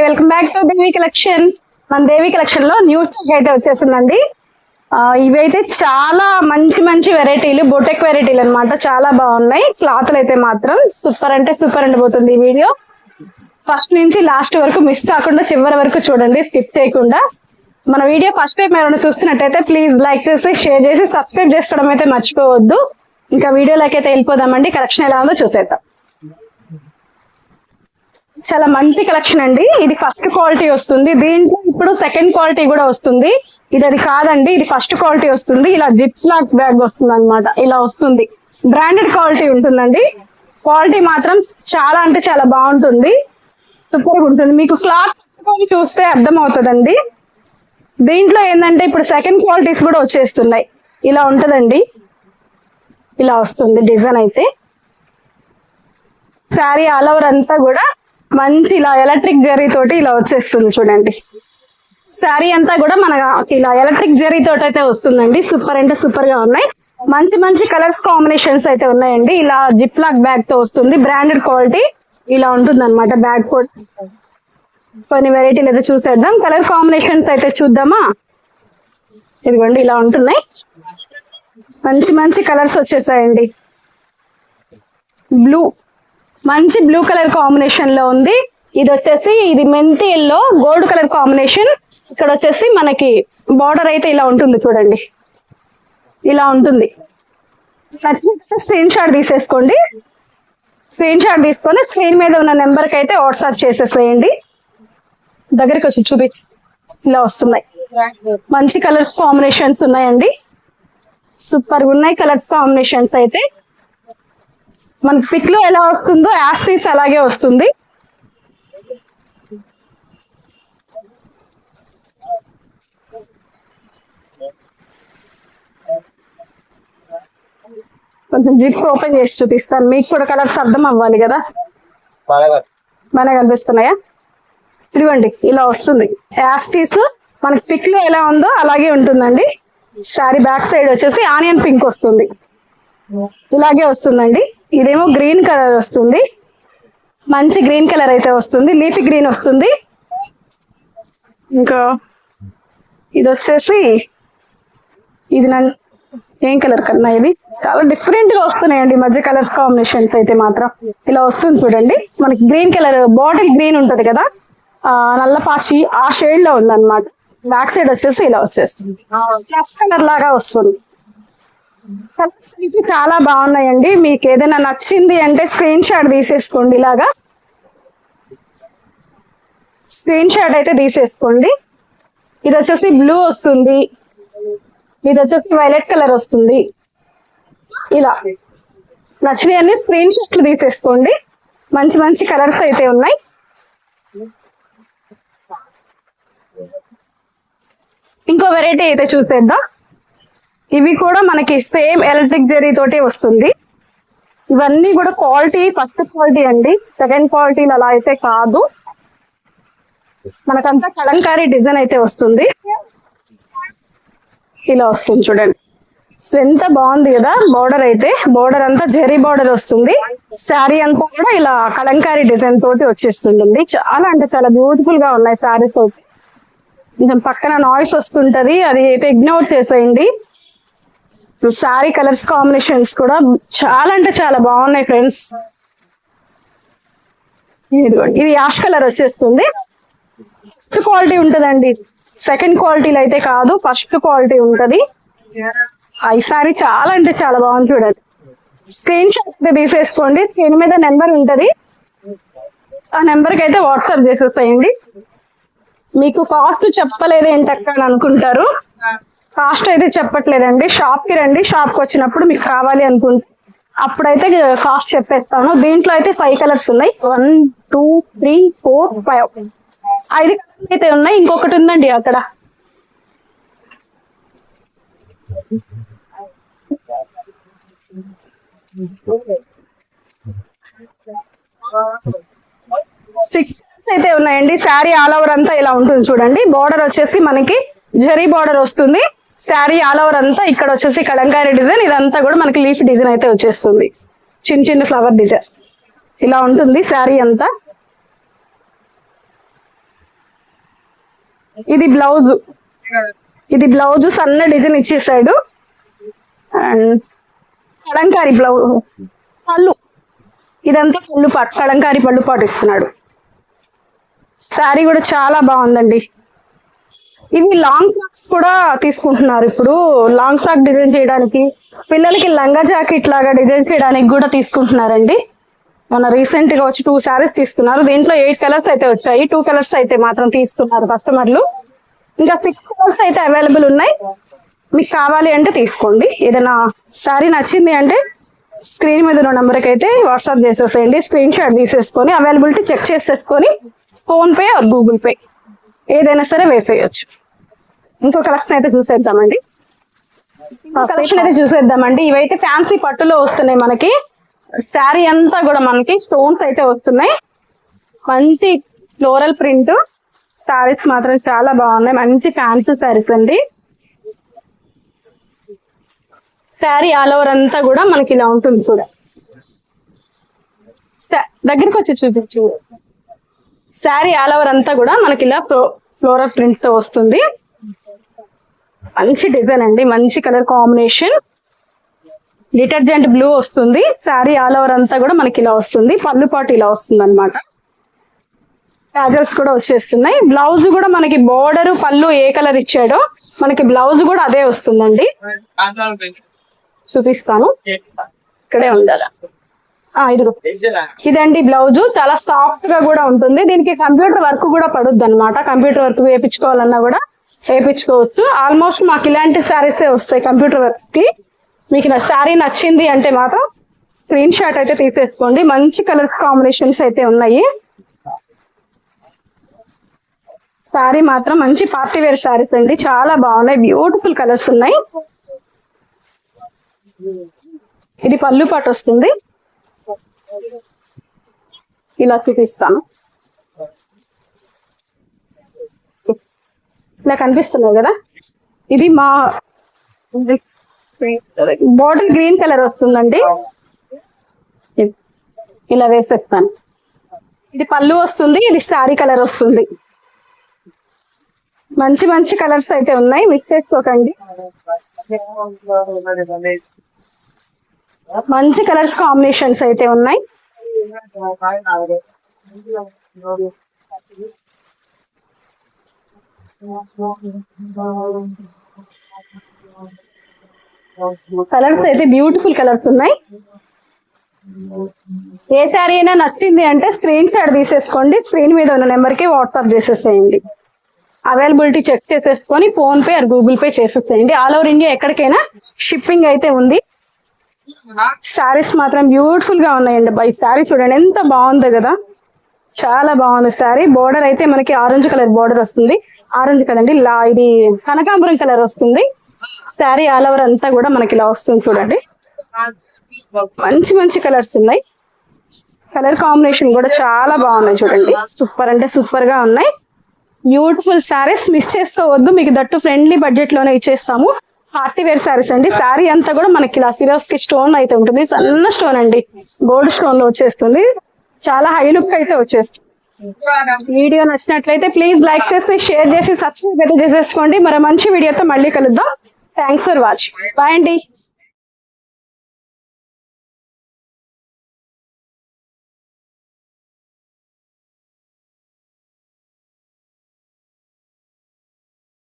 Welcome back to Devi collection. మన దేవి collection లో new stock అయితే వచ్చేసిందండి. ఇవైతే చాలా మంచి మంచి వెరైటీలు, బొటెక్ వెరైటీలు అన్నమాట. చాలా బాగున్నాయి. క్లాత్లు అయితే మాత్రం సూపర్ అంటే సూపర్ అండిపోతుంది. ఈ వీడియో ఫస్ట్ నుంచి లాస్ట్ వరకు మిస్ కాకుండా చివరి వరకు చూడండి, స్కిప్ చేయకుండా. మన వీడియో ఫస్ట్ టైం ఎవరైనా చూస్తున్నట్టయితే ప్లీజ్ లైక్ చేసి షేర్ చేసి సబ్స్క్రైబ్ చేసుకోవడం అయితే మర్చిపోవద్దు. ఇంకా వీడియోలోకి అయితే వెళ్ళిపోదామండి. కలెక్షన్ ఎలా ఉందో చూసేద్దాం. చాలా మంచి కలెక్షన్ అండి. ఇది ఫస్ట్ క్వాలిటీ వస్తుంది. దీంట్లో ఇప్పుడు సెకండ్ క్వాలిటీ కూడా వస్తుంది. ఇది అది కాదండి, ఇది ఫస్ట్ క్వాలిటీ వస్తుంది. ఇలా జిప్ లాక్ బ్యాగ్ వస్తుంది అనమాట. ఇలా వస్తుంది, బ్రాండెడ్ క్వాలిటీ ఉంటుందండి. క్వాలిటీ మాత్రం చాలా అంటే చాలా బాగుంటుంది, సూపర్ గా ఉంటుంది. మీకు క్లాత్ చూస్తే అర్థం అవుతుందండి. దీంట్లో ఏంటంటే ఇప్పుడు సెకండ్ క్వాలిటీస్ కూడా వచ్చేస్తున్నాయి. ఇలా ఉంటదండి, ఇలా వస్తుంది డిజైన్ అయితే. శారీ ఆల్ ఓవర్ అంతా కూడా మంచి ఇలా ఎలక్ట్రిక్ జరీ తోటి ఇలా వచ్చేస్తుంది చూడండి. శారీ అంతా కూడా మనకి ఇలా ఎలక్ట్రిక్ జరీ తోటి అయితే వస్తుందండి. సూపర్ అంటే సూపర్ గా ఉన్నాయి. మంచి మంచి కలర్స్ కాంబినేషన్స్ అయితే ఉన్నాయండి. ఇలా జిప్ లాక్ బ్యాగ్ తో వస్తుంది, బ్రాండెడ్ క్వాలిటీ. ఇలా ఉంటుంది అనమాట బ్యాగ్ కూడా. కొన్ని వెరైటీలు అయితే చూసేద్దాం. కలర్ కాంబినేషన్స్ అయితే చూద్దామా. ఇదిగోండి ఇలా ఉంటున్నాయి. మంచి మంచి కలర్స్ వచ్చేసాయండి. బ్లూ, మంచి బ్లూ కలర్ కాంబినేషన్ లో ఉంది. ఇది వచ్చేసి ఇది మెంతి ఎల్లో గోల్డ్ కలర్ కాంబినేషన్. ఇక్కడ వచ్చేసి మనకి బార్డర్ అయితే ఇలా ఉంటుంది చూడండి, ఇలా ఉంటుంది. నచ్చితే స్క్రీన్ షాట్ తీసేసుకోండి. స్క్రీన్ షాట్ తీసుకొని స్క్రీన్ మీద ఉన్న నెంబర్కి అయితే వాట్సాప్ చేసేసేయండి. దగ్గరికి వచ్చి చూపించి ఇలా వస్తున్నాయి. మంచి కలర్స్ కాంబినేషన్స్ ఉన్నాయండి. సూపర్ గా ఉన్నాయి కలర్ కాంబినేషన్స్ అయితే. మన పిక్ లో ఎలా వస్తుందో యాస్టీస్ అలాగే వస్తుంది. కొంచెం జిప్ ఓపెన్ చేసి చూపిస్తాను, మీకు కూడా కలర్స్ అర్థం అవ్వాలి కదా. బాగా కనిపిస్తున్నాయా? ఇదిగోండి ఇలా వస్తుంది యాస్టీస్. మనకి పిక్ లో ఎలా ఉందో అలాగే ఉంటుందండి. శారీ బ్యాక్ సైడ్ వచ్చేసి ఆనియన్ పింక్ వస్తుంది, ఇలాగే వస్తుందండి. ఇదేమో గ్రీన్ కలర్ వస్తుంది, మంచి గ్రీన్ కలర్ అయితే వస్తుంది, లీఫీ గ్రీన్ వస్తుంది. ఇంకా ఇది వచ్చేసి ఇది ఏం కలర్ కన్నా ఇది చాలా డిఫరెంట్ గా వస్తున్నాయండి ఈ మధ్య కలర్స్ కాంబినేషన్స్ అయితే మాత్రం. ఇలా వస్తుంది చూడండి. మనకి గ్రీన్ కలర్ బాటిల్ గ్రీన్ ఉంటది కదా, నల్లపాచి ఆ షేడ్ లో ఉంది అనమాట. బ్యాక్ సైడ్ వచ్చేసి ఇలా వచ్చేస్తుంది, కలర్ లాగా వస్తుంది. చాలా బాగున్నాయండి. మీకు ఏదైనా నచ్చింది అంటే స్క్రీన్ షాట్ తీసేసుకోండి. ఇలాగా స్క్రీన్ షాట్ అయితే తీసేసుకోండి. ఇది వచ్చేసి బ్లూ వస్తుంది, ఇది వచ్చేసి వైలెట్ కలర్ వస్తుంది. ఇలా నచ్చినవి అన్ని స్క్రీన్ షాట్లు తీసేసుకోండి. మంచి మంచి కలర్స్ అయితే ఉన్నాయి. ఇంకో వెరైటీ అయితే చూసేద్దాం. ఇవి కూడా మనకి సేమ్ ఎలక్ట్రిక్ జరీ తోటి వస్తుంది. ఇవన్నీ కూడా క్వాలిటీ ఫస్ట్ క్వాలిటీ అండి, సెకండ్ క్వాలిటీలు అలా అయితే కాదు. మనకంతా కలంకారీ డిజైన్ అయితే వస్తుంది. ఇలా వస్తుంది చూడండి. సో ఎంత బాగుంది కదా. బోర్డర్ అయితే బోర్డర్ అంతా జెరీ బోర్డర్ వస్తుంది. శారీ అంతా కూడా ఇలా కలంకారీ డిజైన్ తోటి వచ్చేస్తుంది. చాలా అంటే చాలా బ్యూటిఫుల్ గా ఉన్నాయి శారీస్. కొంచెం పక్కన నాయిస్ వస్తుంటది, అది అయితే ఇగ్నోర్ చేసేయండి. శారీ కలర్స్ కాంబినేషన్స్ కూడా చాలా అంటే చాలా బాగున్నాయి ఫ్రెండ్స్. ఇది యాష్ కలర్ వచ్చేస్తుంది. ఫస్ట్ క్వాలిటీ ఉంటదండి, సెకండ్ క్వాలిటీలో అయితే కాదు, ఫస్ట్ క్వాలిటీ ఉంటది. ఈ శారీ చాలా అంటే చాలా బాగుంది చూడండి. స్క్రీన్ షాట్స్ తీసేసుకోండి. స్క్రీన్ మీద నెంబర్ ఉంటది, ఆ నెంబర్ కి అయితే వాట్సాప్ చేసేసేయండి. మీకు కాస్ట్ చెప్పలేదు ఏంటక్క అని అనుకుంటారు. కాస్ట్ అయితే చెప్పట్లేదండి. షాప్ కి రండి, షాప్ కి వచ్చినప్పుడు మీకు కావాలి అనుకుంటే అప్పుడైతే కాస్ట్ చెప్పేస్తాను. దీంట్లో అయితే 5 కలర్స్ ఉన్నాయి. 1 2 3 4 5 5 కలర్స్ అయితే ఉన్నాయి. ఇంకొకటి ఉందండి అక్కడ. సిక్స్ అయితే ఉన్నాయండి. శారీ ఆల్ ఓవర్ అంతా ఇలా ఉంటుంది చూడండి. బార్డర్ వచ్చేసి మనకి జరీ బార్డర్ వస్తుంది. శారీ ఆల్ ఓవర్ అంతా ఇక్కడ వచ్చేసి కలంకారీ డిజైన్. ఇదంతా కూడా మనకి లీఫ్ డిజైన్ అయితే వచ్చేస్తుంది, చిన్న చిన్న ఫ్లవర్ డిజైన్ ఇలా ఉంటుంది శారీ అంతా. ఇది బ్లౌజ్, ఇది బ్లౌజ్ సన్న డిజైన్ ఇచ్చేసాడు. అండ్ కలంకారీ బ్లౌజ్ పళ్ళు, ఇదంతా పళ్ళు పాటు, కలంకారీ పళ్ళు పాటు ఇస్తున్నాడు. శారీ కూడా చాలా బాగుందండి. ఇవి లాంగ్ ఫ్రాక్స్ కూడా తీసుకుంటున్నారు ఇప్పుడు. లాంగ్ ఫ్రాక్ డిజైన్ చేయడానికి, పిల్లలకి లంగా జాకెట్ లాగా డిజైన్ చేయడానికి కూడా తీసుకుంటున్నారండి. మన రీసెంట్ గా వచ్చి 2 శారీస్ తీసుకున్నారు. దీంట్లో 8 కలర్స్ అయితే వచ్చాయి. 2 కలర్స్ అయితే మాత్రం తీసుకున్నారు కస్టమర్లు. ఇంకా 6 కలర్స్ అయితే అవైలబుల్ ఉన్నాయి. మీకు కావాలి అంటే తీసుకోండి. ఏదైనా శారీ నచ్చింది అంటే స్క్రీన్ మీద ఉన్న నెంబర్కి అయితే వాట్సాప్ చేసేసేయండి. స్క్రీన్ షాట్ తీసేసుకొని అవైలబిలిటీ చెక్ చేసేసుకొని phone pay are Google pay ఏదైనా సరే వేసేయచ్చు. ఇంకో కలెక్షన్ అయితే చూసేద్దామండి. ఇవైతే ఫ్యాన్సీ పట్టులో వస్తున్నాయి మనకి. శారీ అంతా కూడా మనకి స్టోన్స్ అయితే వస్తున్నాయి. మంచి ఫ్లోరల్ ప్రింట్ శారీస్ మాత్రం చాలా బాగున్నాయి. మంచి ఫ్యాన్సీ శారీస్ అండి. శారీ ఆల్ ఓవర్ అంతా కూడా మనకి ఇలా ఉంటుంది. చూడ దగ్గరికి వచ్చి చూపించు. శారీ ఆల్ ఓవర్ అంతా కూడా మనకి ఇలా ఫ్లోరల్ ప్రింట్ తో వస్తుంది. మంచి డిజైన్ అండి, మంచి కలర్ కాంబినేషన్. డిటర్జెంట్ బ్లూ వస్తుంది. శారీ ఆల్ ఓవర్ అంతా కూడా మనకి ఇలా వస్తుంది. పళ్ళు పాటు ఇలా వస్తుంది అనమాట. టాజల్స్ కూడా వచ్చేస్తున్నాయి. బ్లౌజ్ కూడా మనకి బోర్డర్ పళ్ళు ఏ కలర్ ఇచ్చాడో మనకి బ్లౌజ్ కూడా అదే వస్తుందండి. చూపిస్తాను, ఇక్కడే ఉండాలి. ఇదిగో ఇదండి బ్లౌజ్. చాలా సాఫ్ట్ గా కూడా ఉంటుంది. దీనికి కంప్యూటర్ వర్క్ కూడా పడుద్ది అనమాట. కంప్యూటర్ వర్క్ వేయించుకోవాలన్నా కూడా వేయించుకోవచ్చు. ఆల్మోస్ట్ మాకు ఇలాంటి శారీసే వస్తాయి కంప్యూటర్ వర్క్ కి. మీకు శారీ నచ్చింది అంటే మాత్రం స్క్రీన్ షాట్ అయితే తీసేసుకోండి. మంచి కలర్ కాంబినేషన్స్ అయితే ఉన్నాయి. శారీ మాత్రం మంచి పార్టీ వేర్ శారీస్ అండి, చాలా బాగున్నాయి. బ్యూటిఫుల్ కలర్స్ ఉన్నాయి. ఇది పళ్ళు పాటు వస్తుంది. ఇలా చూపిస్తాను. ఇలా కనిపిస్తున్నాయి కదా. ఇది మా బాటిల్ గ్రీన్ కలర్ వస్తుందండి. ఇలా వేసేస్తాను. ఇది పళ్ళు వస్తుంది. ఇది శారీ కలర్ వస్తుంది. మంచి మంచి కలర్స్ అయితే ఉన్నాయి, మిస్ చేసుకోకండి. మంచి కలర్స్ కాంబినేషన్స్ అయితే ఉన్నాయి. కలర్స్ అయితే బ్యూటిఫుల్ కలర్స్ ఉన్నాయి. ఏ శారీ అయినా నచ్చింది అంటే స్క్రీన్ షాట్ తీసేసుకోండి. స్క్రీన్ మీద ఉన్న నెంబర్కి వాట్సాప్ చేసేసేయండి. అవైలబిలిటీ చెక్ చేసేసుకొని phone pay are Google pay చేసేసేయండి. ఆల్ ఓవర్ ఇండియా ఎక్కడికైనా షిప్పింగ్ అయితే ఉంది. శారీస్ మాత్రం బ్యూటిఫుల్ గా ఉన్నాయండి. ఈ శారీ చూడండి ఎంత బాగుందో కదా, చాలా బాగుంది శారీ. బోర్డర్ అయితే మనకి ఆరెంజ్ కలర్ బోర్డర్ వస్తుంది. ఆరెంజ్ కదండి, ఇది కనకాంబరం కలర్ వస్తుంది. శారీ ఆల్ ఓవర్ అంతా కూడా మనకి ఇలా వస్తుంది. చూడండి మంచి మంచి కలర్స్ ఉన్నాయి. కలర్ కాంబినేషన్ కూడా చాలా బాగున్నాయి. చూడండి సూపర్ అంటే సూపర్ గా ఉన్నాయి. బ్యూటిఫుల్ శారీస్, మిస్ చేసుకోవద్దు. మీకు దట్టు ఫ్రెండ్లీ బడ్జెట్ లోనే ఇచ్చేస్తాము. పార్టీ వేర్ శారీస్ అండి. శారీ అంతా కూడా మనకి ఇలా సిరోస్కి స్టోన్ అయితే ఉంటుంది. సన్న స్టోన్ అండి, గోల్డ్ స్టోన్ లో వచ్చేస్తుంది. చాలా హై లుక్ అయితే వచ్చేస్తుంది. వీడియో నచ్చినట్లయితే ప్లీజ్ లైక్ చేసి షేర్ చేసి సబ్స్క్రైబ్ అయితే చేసేసుకోండి. మరి మంచి వీడియోతో మళ్ళీ కలుద్దాం. Thanks for watching. బాయ్ అండి.